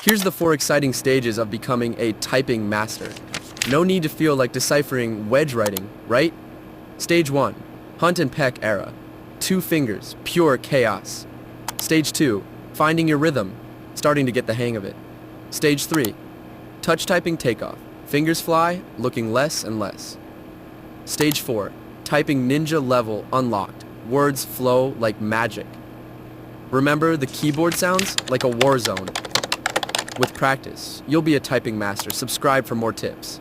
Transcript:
Here's the 4 exciting stages of becoming a typing master. No need to feel like deciphering wedge writing, right? Stage 1, hunt and peck era. 2 fingers, pure chaos. Stage 2, finding your rhythm, starting to get the hang of it. Stage 3, touch typing takeoff. Fingers fly, looking less and less. Stage 4, typing ninja level unlocked. Words flow like magic. Remember the keyboard sounds? Like a war zone. With practice, you'll be a typing master. Subscribe for more tips.